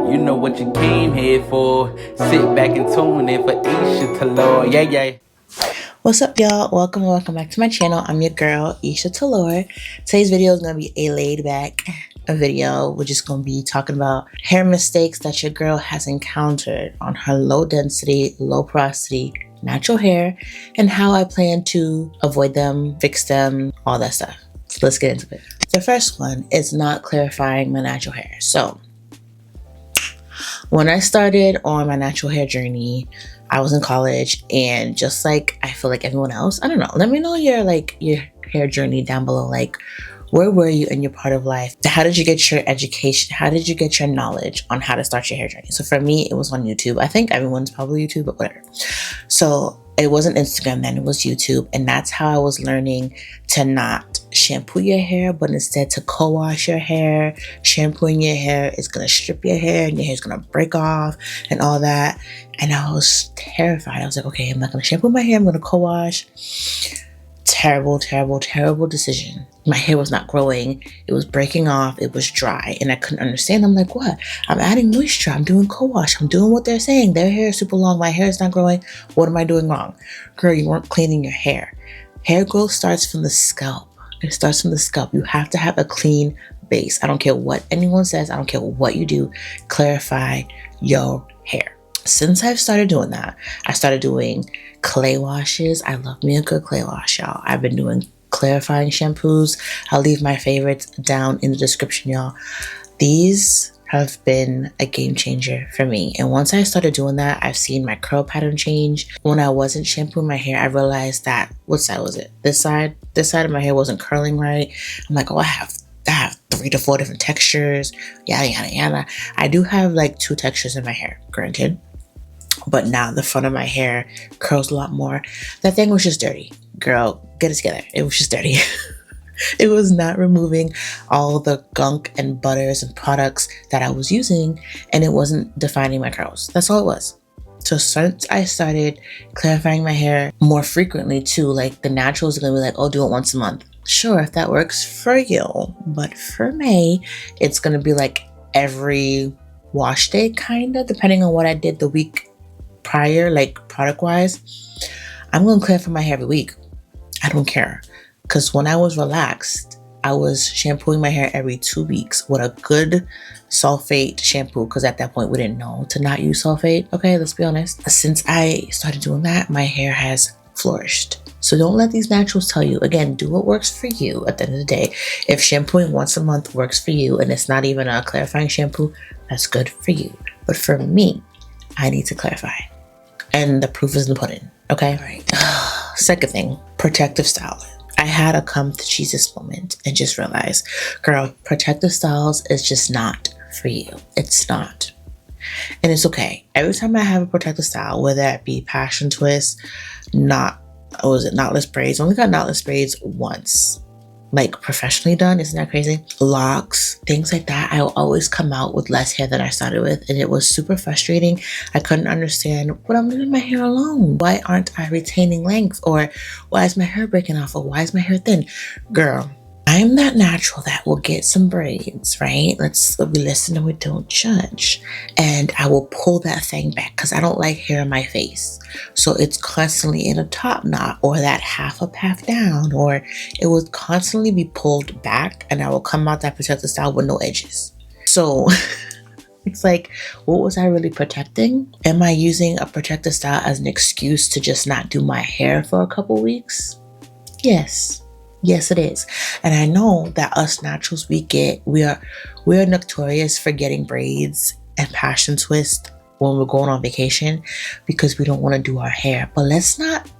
You know what you came here for. Sit back and tune in for Eisha Taylore. Yeah. What's up, y'all? Welcome back to my channel. I'm your girl, Eisha Taylore. Today's video is going to be a laid back video. We're just going to be talking about hair mistakes that your girl has encountered on her low density, low porosity, natural hair, and how I plan to avoid them, fix them, all that stuff. So let's get into it. The first one is not clarifying my natural hair. So when I started on my natural hair journey, I was in college, and just like I feel like everyone else, I don't know, let me know your hair journey down below. Like, where were you in your part of life? How did you get your education? How did you get your knowledge on how to start your hair journey? So for me, it was on YouTube. I think everyone's probably YouTube, but whatever. So it wasn't Instagram then, it was YouTube. And that's how I was learning to not shampoo your hair, but instead to co-wash your hair. Shampooing your hair is going to strip your hair, and your hair is going to break off and all that. And I was terrified. I was like, okay, I'm not going to shampoo my hair. I'm going to co-wash. Terrible decision. My hair was not growing. It was breaking off. It was dry, and I couldn't understand. I'm like, what? I'm adding moisture. I'm doing co-wash. I'm doing what they're saying. Their hair is super long. My hair is not growing. What am I doing wrong? Girl, you weren't cleaning your hair. Hair growth starts from the scalp. It starts from the scalp. You have to have a clean base. I don't care what anyone says. I don't care what you do. Clarify your hair. Since I've started doing that, I started doing clay washes. I love me a good clay wash, y'all. I've been doing clarifying shampoos. I'll leave my favorites down in the description, y'all. These have been a game changer for me. And once I started doing that, I've seen my curl pattern change. When I wasn't shampooing my hair, I realized that, what side was it? This side of my hair wasn't curling right. I'm like, oh, I have 3 to 4 different textures, yada. I do have like 2 textures in my hair, granted. But now the front of my hair curls a lot more. That thing was just dirty. Girl, get it together. It was just dirty. It was not removing all the gunk and butters and products that I was using, and it wasn't defining my curls. That's all it was. So since I started clarifying my hair more frequently too, like the naturals are going to be like, oh, do it once a month. Sure, if that works for you. But for me, it's going to be like every wash day, kind of, depending on what I did the week prior, like product wise. I'm going to clarify my hair every week. I don't care. Because when I was relaxed, I was shampooing my hair every 2 weeks with a good sulfate shampoo. Because at that point, we didn't know to not use sulfate. Okay, let's be honest. Since I started doing that, my hair has flourished. So don't let these naturals tell you. Again, do what works for you at the end of the day. If shampooing once a month works for you, and it's not even a clarifying shampoo, that's good for you. But for me, I need to clarify. And the proof is in the pudding. Okay? All right. Second thing, protective styling. I had a come to Jesus moment and just realized, girl, protective styles is just not for you. It's not. And it's okay. Every time I have a protective style, whether it be passion twist, knotless braids. I only got knotless braids once. Like professionally done, isn't that crazy? Locks, things like that. I will always come out with less hair than I started with, and it was super frustrating. I couldn't understand what I'm leaving my hair alone. Why aren't I retaining length? Or why is my hair breaking off? Or why is my hair thin? Girl, I'm that natural that will get some braids, right? We listen and we don't judge. And I will pull that thing back because I don't like hair in my face. So it's constantly in a top knot, or that half up, half down, or it will constantly be pulled back, and I will come out that protective style with no edges. So it's like, what was I really protecting? Am I using a protective style as an excuse to just not do my hair for a couple weeks? Yes, it is. And I know that us naturals, we are notorious for getting braids and passion twist when we're going on vacation because we don't want to do our hair. But let's not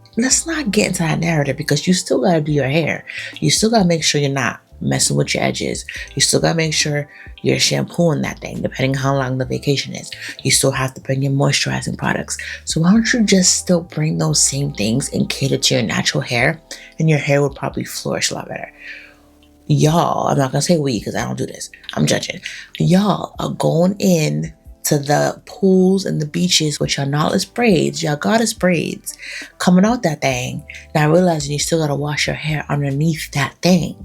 get into that narrative, because you still got to do your hair. You still got to make sure you're not messing with your edges. You still got to make sure you're shampooing that thing, depending on how long the vacation is. You still have to bring your moisturizing products. So why don't you just still bring those same things and cater to your natural hair, and your hair would probably flourish a lot better. Y'all, I'm not going to say we because I don't do this. I'm judging. Y'all are going in to the pools and the beaches with your knotless braids, your goddess braids, coming out that thing. Now realizing you still got to wash your hair underneath that thing.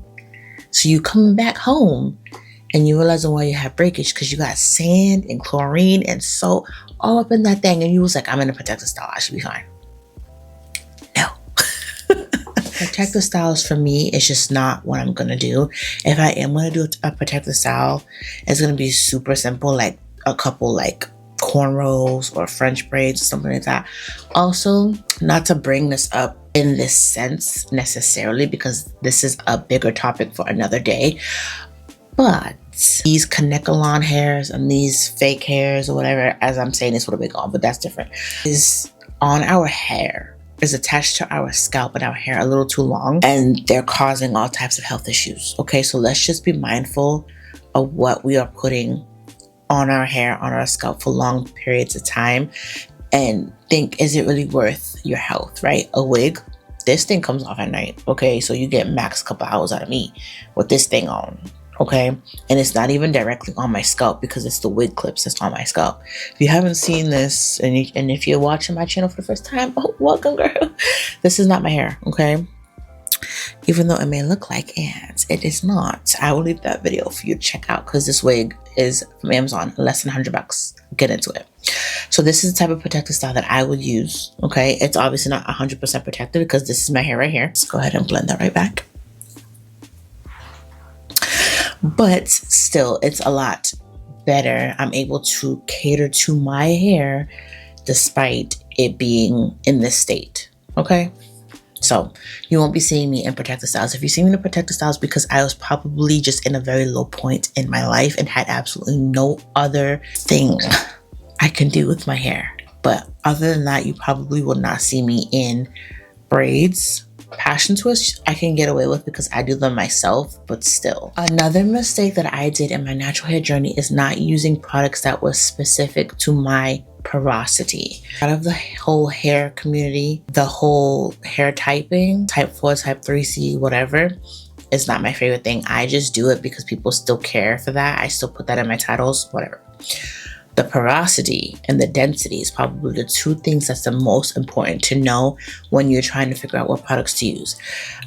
So you coming back home and you realize why you have breakage, because you got sand and chlorine and salt all up in that thing, and you was like, I'm in a protective style, I should be fine. No. Protective styles for me is just not what I'm gonna do. If I am gonna do a protective style, it's gonna be super simple, like a couple like cornrows or French braids or something like that. Also, not to bring this up in this sense necessarily, because this is a bigger topic for another day, but these Kanekalon hairs and these fake hairs or whatever, as I'm saying this with a wig on, but that's different, is on our hair, is attached to our scalp and our hair a little too long, and they're causing all types of health issues. Okay, so let's just be mindful of what we are putting on our hair, on our scalp for long periods of time, and think, is it really worth your health, right? A wig, this thing comes off at night, okay? So you get max couple hours out of me with this thing on, okay? And it's not even directly on my scalp because it's the wig clips that's on my scalp. If you haven't seen this, and if you're watching my channel for the first time, oh, welcome, girl. This is not my hair, okay? Even though it may look like ants, it is not. I will leave that video for you to check out, because this wig is from Amazon, less than $100. Get into it. So this is the type of protective style that I would use, okay? It's obviously not 100% protective because this is my hair right here. Let's go ahead and blend that right back. But still, it's a lot better. I'm able to cater to my hair despite it being in this state, okay? So you won't be seeing me in protective styles. If you see me in protective styles, because I was probably just in a very low point in my life and had absolutely no other thing I can do with my hair. But other than that, you probably will not see me in braids. Passion twists I can get away with because I do them myself, but still. Another mistake that I did in my natural hair journey is not using products that were specific to my porosity. Out of the whole hair community, the whole hair typing, type 4, type 3C, whatever, is not my favorite thing. I just do it because people still care for that. I still put that in my titles, whatever. The porosity and the density is probably the two things that's the most important to know when you're trying to figure out what products to use.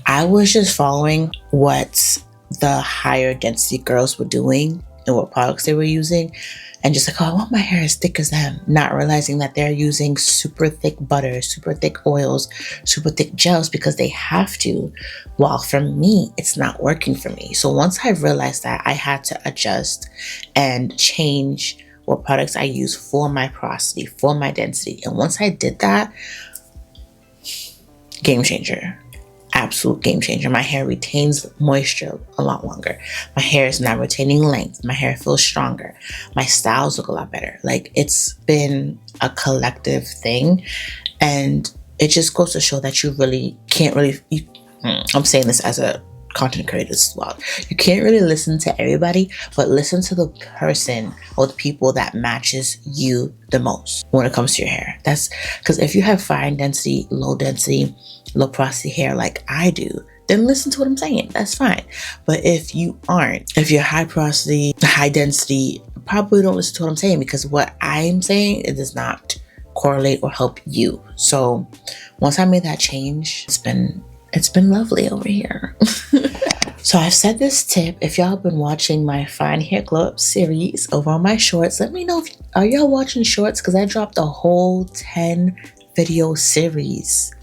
I was just following what the higher density girls were doing and what products they were using, and just like, oh, I want my hair as thick as them, not realizing that they're using super thick butter, super thick oils, super thick gels because they have to. While for me, it's not working for me. So once I realized that, I had to adjust and change what products I use for my porosity, for my density. And once I did that, game changer. Absolute game changer. My hair retains moisture a lot longer. My hair is not retaining length. My hair feels stronger. My styles look a lot better. Like, it's been a collective thing, and it just goes to show that you really can't really, I'm saying this as a content creator as well. You can't really listen to everybody, but listen to the person or the people that matches you the most when it comes to your hair. That's because if you have fine density, low porosity hair like I do, then listen to what I'm saying. That's fine. But if you aren't, if you're high porosity, high density, probably don't listen to what I'm saying, because what I'm saying, it does not correlate or help you. So once I made that change, it's been lovely over here. So I've said this tip. If y'all have been watching my Fine Hair Glow Up series over on my shorts, let me know are y'all watching shorts, because I dropped a whole 10 video series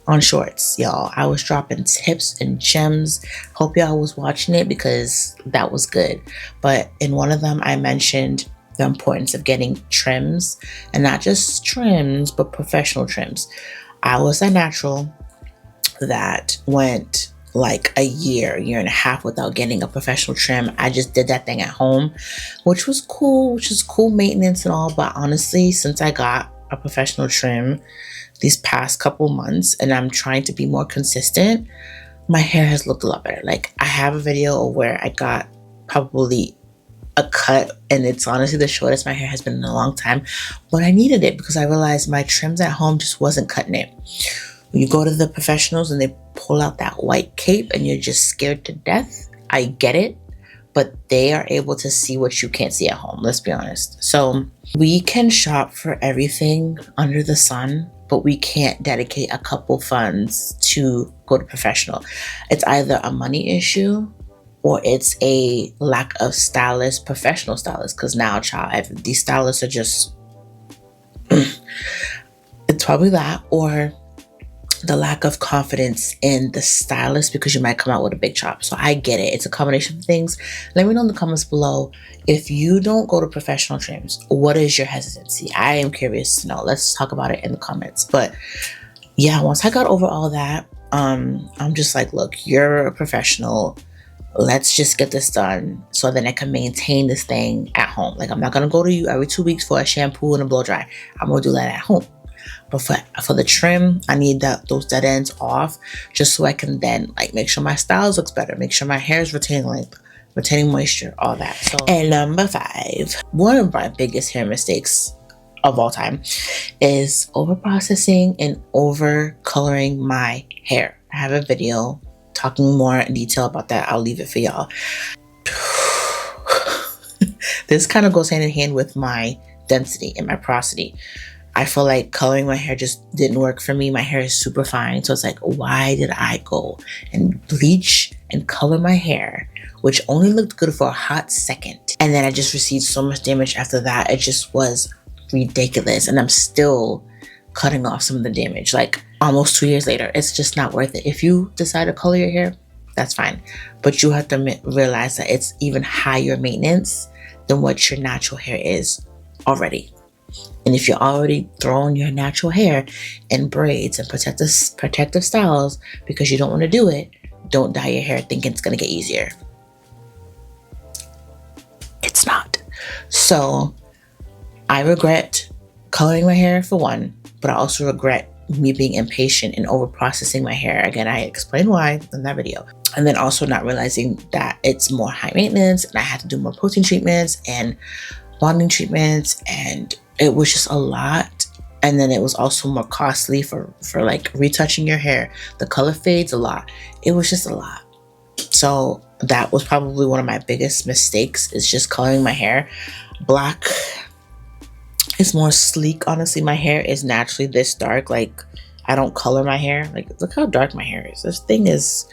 on shorts, y'all. I was dropping tips and gems. Hope y'all was watching it, because that was good. But in one of them, I mentioned the importance of getting trims, and not just trims, but professional trims. I was a natural that went like a year and a half without getting a professional trim. I just did that thing at home, which was cool, maintenance and all. But honestly, since I got a professional trim these past couple months, and I'm trying to be more consistent, my hair has looked a lot better. Like, I have a video where I got probably a cut, and it's honestly the shortest my hair has been in a long time, but I needed it because I realized my trims at home just wasn't cutting it. When you go to the professionals and they pull out that white cape and you're just scared to death, I get it, but they are able to see what you can't see at home, let's be honest. So we can shop for everything under the sun, but we can't dedicate a couple funds to go to professional. It's either a money issue or it's a lack of stylist, professional stylist. Because now, child, these stylists are just, it's probably that, or the lack of confidence in the stylist because you might come out with a big chop. So I get it. It's a combination of things. Let me know in the comments below, if you don't go to professional trims, what is your hesitancy? I am curious to know. Let's talk about it in the comments. But yeah, once I got over all that, I'm just like, look, you're a professional. Let's just get this done so then I can maintain this thing at home. Like, I'm not going to go to you every 2 weeks for a shampoo and a blow dry. I'm going to do that at home. But for the trim, I need those dead ends off just so I can then like make sure my styles looks better, make sure my hair is retaining length, retaining moisture, all that. So, and number 5, one of my biggest hair mistakes of all time is over processing and over coloring my hair. I have a video talking more in detail about that. I'll leave it for y'all. This kind of goes hand in hand with my density and my porosity. I feel like coloring my hair just didn't work for me. My hair is super fine. So it's like, why did I go and bleach and color my hair, which only looked good for a hot second? And then I just received so much damage after that. It just was ridiculous. And I'm still cutting off some of the damage, like almost 2 years later. It's just not worth it. If you decide to color your hair, that's fine. But you have to realize that it's even higher maintenance than what your natural hair is already. And if you're already throwing your natural hair in braids and protective styles because you don't want to do it, don't dye your hair thinking it's going to get easier. It's not. So I regret coloring my hair for one, but I also regret me being impatient and over processing my hair. Again, I explained why in that video. And then also not realizing that it's more high maintenance and I had to do more protein treatments and bonding treatments, and it was just a lot. And then it was also more costly for like retouching your hair. The color fades a lot. It was just a lot. So that was probably one of my biggest mistakes, is just coloring my hair. Black is more sleek. Honestly, my hair is naturally this dark. Like, I don't color my hair. Like, look how dark my hair is. This thing is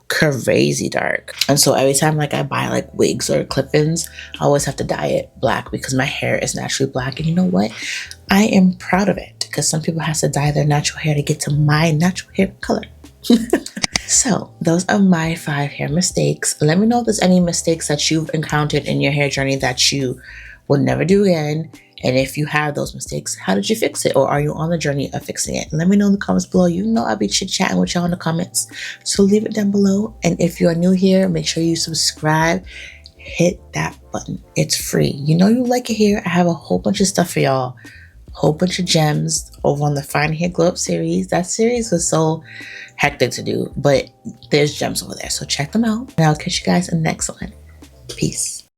crazy dark. And so every time like I buy like wigs or clip-ins, I always have to dye it black because my hair is naturally black. And you know what? I am proud of it, because some people have to dye their natural hair to get to my natural hair color. So those are my 5 hair mistakes. Let me know if there's any mistakes that you've encountered in your hair journey that you will never do again. And if you have those mistakes, how did you fix it? Or are you on the journey of fixing it? Let me know in the comments below. You know I'll be chit-chatting with y'all in the comments. So leave it down below. And if you are new here, make sure you subscribe. Hit that button. It's free. You know you like it here. I have a whole bunch of stuff for y'all. Whole bunch of gems over on the Fine Hair Glow Up series. That series was so hectic to do, but there's gems over there. So check them out. And I'll catch you guys in the next one. Peace.